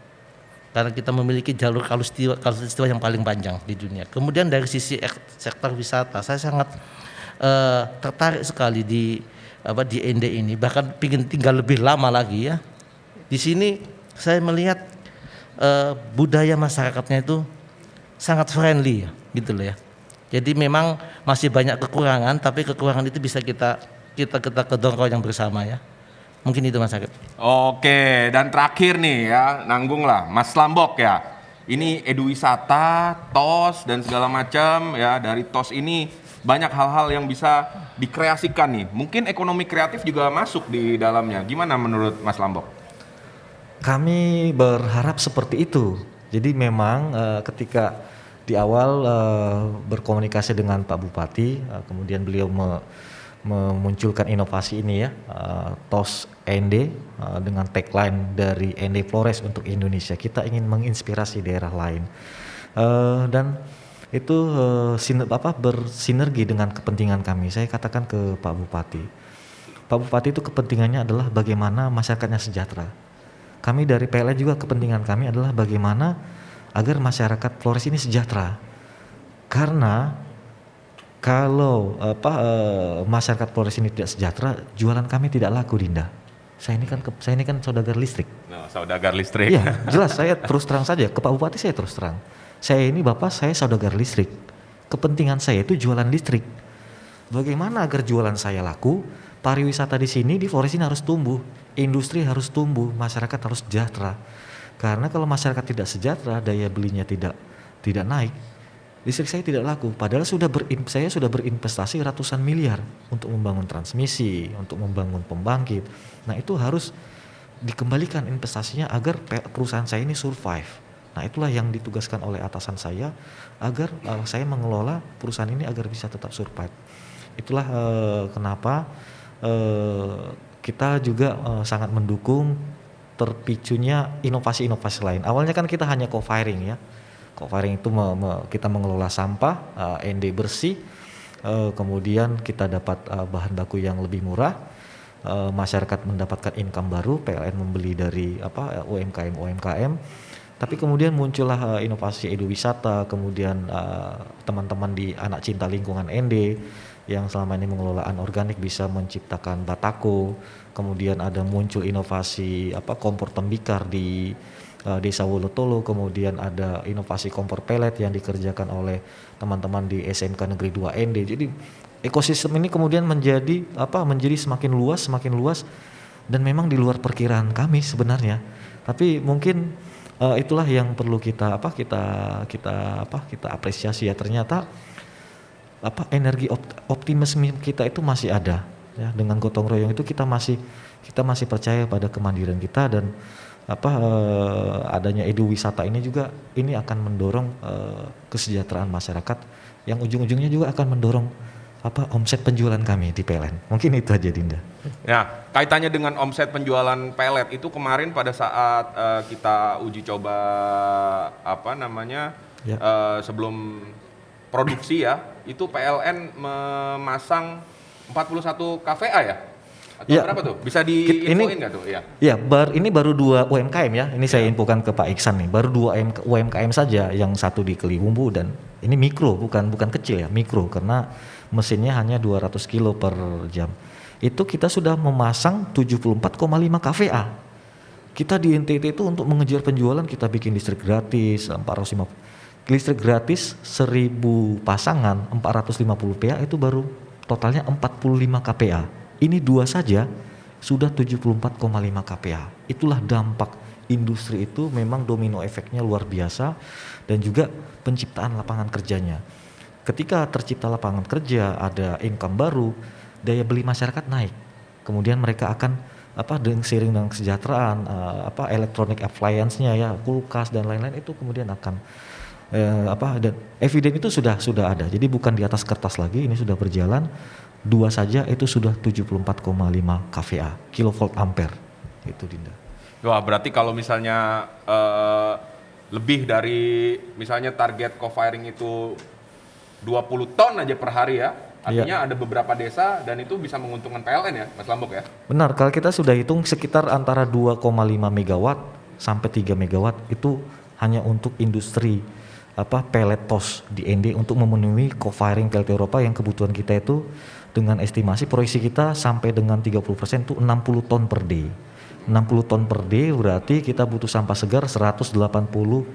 Karena kita memiliki jalur Katulistiwa yang paling panjang di dunia. Kemudian dari sisi sektor wisata, saya sangat tertarik sekali di ND ini. Bahkan ingin tinggal lebih lama lagi ya. Di sini saya melihat budaya masyarakatnya itu sangat friendly, ya, gitu loh ya. Jadi memang masih banyak kekurangan, tapi kekurangan itu bisa kita kedorong yang bersama ya. Mungkin itu Mas Arief. Oke, dan terakhir nih ya, nanggung lah Mas Lambok ya. Ini eduwisata, TOS dan segala macam ya. Dari TOS ini banyak hal-hal yang bisa dikreasikan nih. Mungkin ekonomi kreatif juga masuk di dalamnya. Gimana menurut Mas Lambok? Kami berharap seperti itu. Jadi memang ketika di awal berkomunikasi dengan Pak Bupati, kemudian beliau memunculkan inovasi ini ya, TOS ND dengan tagline dari ND Flores untuk Indonesia. Kita ingin menginspirasi daerah lain, dan itu bersinergi dengan kepentingan kami. Saya katakan ke Pak Bupati itu kepentingannya adalah bagaimana masyarakatnya sejahtera. Kami dari PLN juga kepentingan kami adalah bagaimana agar masyarakat Flores ini sejahtera. Karena kalau masyarakat Flores ini tidak sejahtera, jualan kami tidak laku, Dinda. Saya ini kan saudagar listrik. Nah, saudagar listrik. Iya, jelas, saya terus terang saja ke Pak Bupati, saya terus terang. Saya ini Bapak, saya saudagar listrik. Kepentingan saya itu jualan listrik. Bagaimana agar jualan saya laku? pariwisata di sini, di Flores ini harus tumbuh, industri harus tumbuh, masyarakat harus sejahtera. Karena kalau masyarakat tidak sejahtera, daya belinya tidak naik, listrik saya tidak laku. Padahal saya sudah berinvestasi ratusan miliar untuk membangun transmisi, untuk membangun pembangkit. Nah itu harus dikembalikan investasinya agar perusahaan saya ini survive. Nah itulah yang ditugaskan oleh atasan saya agar saya mengelola perusahaan ini agar bisa tetap survive. Itulah kenapa kita juga sangat mendukung terpicunya inovasi-inovasi lain. Awalnya kan kita hanya co-firing ya. Co-firing itu kita mengelola sampah, ND bersih, kemudian kita dapat bahan baku yang lebih murah, masyarakat mendapatkan income baru, PLN membeli dari UMKM. Tapi kemudian muncullah inovasi eduwisata, kemudian teman-teman di Anak Cinta Lingkungan ND yang selama ini mengelola anorganik bisa menciptakan batako, kemudian ada muncul inovasi kompor tembikar di Desa Wolotolo, kemudian ada inovasi kompor pelet yang dikerjakan oleh teman-teman di SMK Negeri 2 ND. Jadi ekosistem ini kemudian menjadi semakin luas dan memang di luar perkiraan kami sebenarnya. Tapi mungkin itulah yang perlu kita apresiasi ya, ternyata energi optimisme kita itu masih ada ya. Dengan gotong royong itu kita masih percaya pada kemandirian kita, dan adanya eduwisata ini juga akan mendorong kesejahteraan masyarakat yang ujung-ujungnya juga akan mendorong omset penjualan kami di PLN. Mungkin itu aja, Dinda. Ya, kaitannya dengan omset penjualan pelet itu kemarin pada saat kita uji coba sebelum produksi ya, itu PLN memasang 41 KVA ya? Atau berapa tuh? Bisa diinfoin nggak tuh? Ya, ini baru 2 UMKM ya. Ini saya infokan ke Pak Iksan nih. Baru 2 UMKM saja, yang satu di Keliwumbu, dan ini mikro, bukan kecil ya, mikro, karena mesinnya hanya 200 kilo per jam. Itu kita sudah memasang 74,5 KVA. Kita di NTT itu untuk mengejar penjualan kita bikin listrik gratis 450. Listrik gratis 1000 pasangan 450 PA itu baru totalnya 45 KPA. Ini 2 saja sudah 74,5 KPA. Itulah dampak industri itu, memang domino efeknya luar biasa, dan juga penciptaan lapangan kerjanya. Ketika tercipta lapangan kerja, ada income baru, daya beli masyarakat naik. Kemudian mereka akan seiring dengan kesejahteraan, electronic appliance-nya ya, kulkas dan lain-lain itu kemudian akan dan eviden itu sudah ada. Jadi bukan di atas kertas lagi, ini sudah berjalan. 2 saja itu sudah 74,5 kVA, kilovolt ampere. Itu, Dinda. Wah, berarti kalau misalnya lebih dari misalnya target co-firing itu 20 ton aja per hari ya, artinya ada beberapa desa dan itu bisa menguntungkan PLN ya, Mas Lambok ya? Benar, kalau kita sudah hitung sekitar antara 2,5 megawatt sampai 3 megawatt itu hanya untuk industri pelet tos di ND untuk memenuhi co-firing PLT Eropa yang kebutuhan kita itu dengan estimasi proyeksi kita sampai dengan 30% itu 60 ton per day. 60 ton per day berarti kita butuh sampah segar 180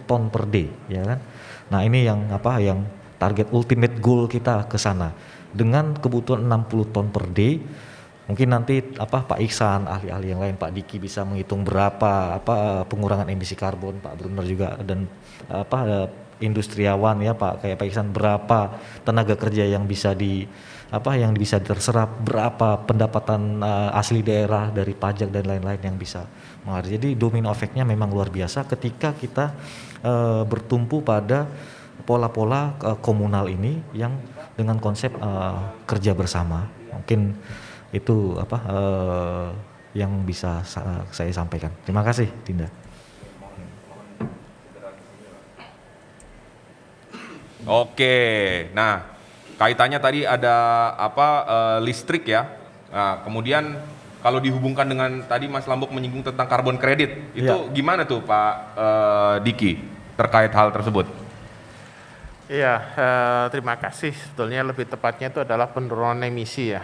ton per day, ya kan? Nah, ini yang target ultimate goal kita ke sana. Dengan kebutuhan 60 ton per day, mungkin nanti Pak Iksan, ahli-ahli yang lain, Pak Diki bisa menghitung berapa pengurangan emisi karbon, Pak Brunner juga, dan industriawan ya Pak Iksan, berapa tenaga kerja yang bisa bisa terserap, berapa pendapatan asli daerah dari pajak dan lain-lain yang bisa mengalir. Jadi domino efeknya memang luar biasa ketika kita bertumpu pada pola-pola komunal ini yang dengan konsep kerja bersama. Mungkin itu yang bisa saya sampaikan. Terima kasih, Dinda. Oke, nah kaitannya tadi ada listrik ya. Nah, kemudian kalau dihubungkan dengan tadi Mas Lambok menyinggung tentang karbon kredit, itu gimana tuh Pak Diki terkait hal tersebut? Iya, terima kasih. Sebetulnya lebih tepatnya itu adalah penurunan emisi ya.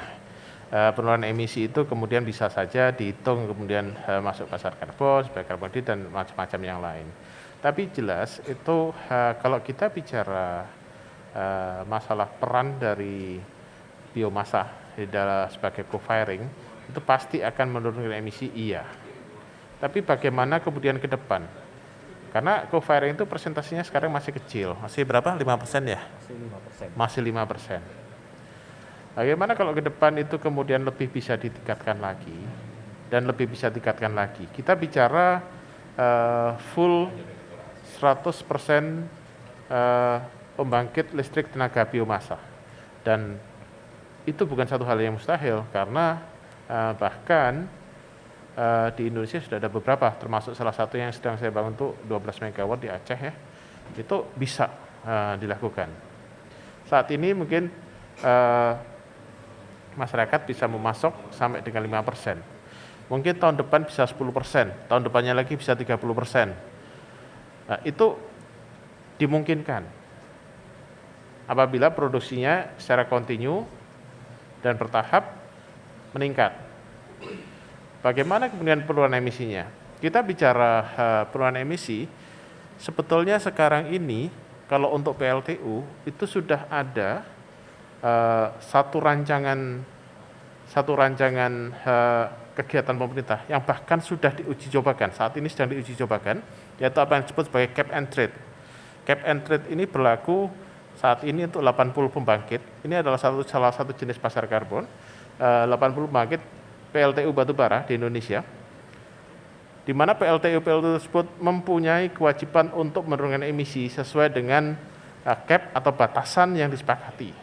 Penurunan emisi itu kemudian bisa saja dihitung kemudian masuk pasar karbon, sebagai karbon kredit dan macam-macam yang lain. Tapi jelas itu kalau kita bicara masalah peran dari biomasa di dalam sebagai co-firing itu pasti akan menurunkan emisi, iya. Tapi bagaimana kemudian ke depan? Karena co-firing itu presentasinya sekarang masih kecil, masih berapa? 5% ya? Masih 5%. Bagaimana kalau ke depan itu kemudian lebih bisa ditingkatkan lagi dan lebih bisa ditingkatkan lagi? Kita bicara full 100% pembangkit listrik tenaga biomasa. Dan itu bukan satu hal yang mustahil karena bahkan di Indonesia sudah ada beberapa, termasuk salah satu yang sedang saya bangun itu 12 MW di Aceh ya, itu bisa dilakukan. Saat ini mungkin masyarakat bisa memasok sampai dengan 5%. Mungkin tahun depan bisa 10%, tahun depannya lagi bisa 30%. Nah, itu dimungkinkan apabila produksinya secara kontinu dan bertahap meningkat. Bagaimana kemudian penurunan emisinya? Kita bicara penurunan emisi, sebetulnya sekarang ini kalau untuk PLTU itu sudah ada satu rancangan kegiatan pemerintah yang bahkan sudah diuji cobakan, saat ini sedang diuji cobakan, yaitu apa yang disebut sebagai cap and trade. Cap and trade ini berlaku saat ini untuk 80 pembangkit. Ini adalah salah satu jenis pasar karbon. 80 pembangkit PLTU batubara di Indonesia, di mana PLTU tersebut mempunyai kewajiban untuk menurunkan emisi sesuai dengan cap atau batasan yang disepakati.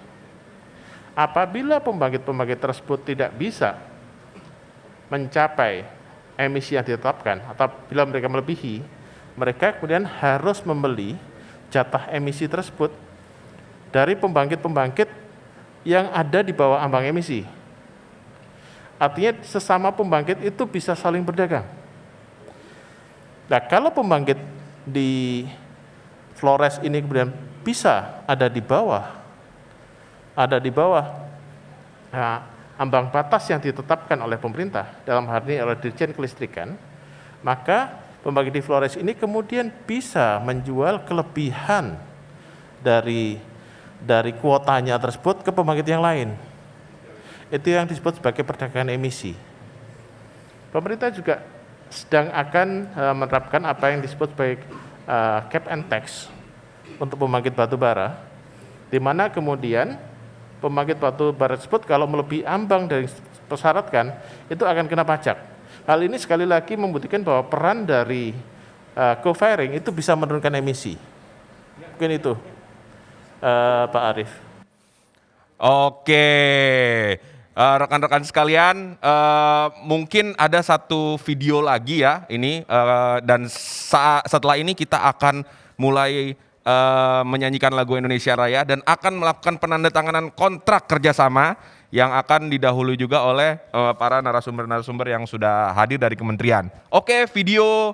Apabila pembangkit-pembangkit tersebut tidak bisa mencapai emisi yang ditetapkan atau bila mereka melebihi, mereka kemudian harus membeli jatah emisi tersebut dari pembangkit-pembangkit yang ada di bawah ambang emisi. Artinya sesama pembangkit itu bisa saling berdagang. Nah, kalau pembangkit di Flores ini kemudian bisa ada di bawah ambang batas yang ditetapkan oleh pemerintah, dalam hal ini oleh Dirjen Kelistrikan, maka pembangkit di Flores ini kemudian bisa menjual kelebihan dari kuotanya tersebut ke pembangkit yang lain. Itu yang disebut sebagai perdagangan emisi. Pemerintah juga sedang akan menerapkan apa yang disebut sebagai cap and tax untuk pembangkit batu bara, di mana kemudian pembangkit batu bara tersebut kalau melebihi ambang dari persyaratkan itu akan kena pajak. Hal ini sekali lagi membuktikan bahwa peran dari co-firing itu bisa menurunkan emisi. Mungkin itu, Pak Arief. Oke. Rekan-rekan sekalian, mungkin ada satu video lagi ya ini, dan setelah ini kita akan mulai menyanyikan lagu Indonesia Raya dan akan melakukan penandatanganan kontrak kerjasama yang akan didahului juga oleh para narasumber-narasumber yang sudah hadir dari kementerian. Oke, video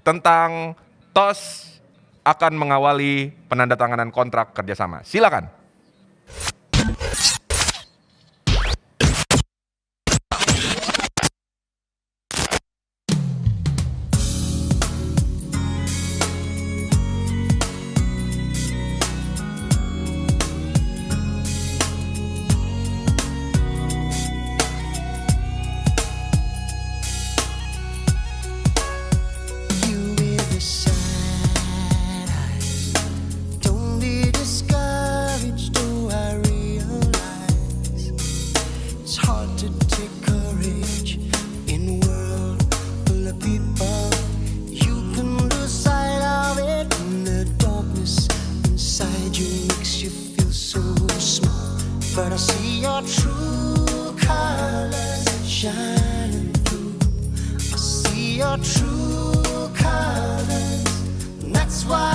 tentang TOS akan mengawali penandatanganan kontrak kerjasama. Silakan. But I see your true colors shining through. I see your true colors. That's why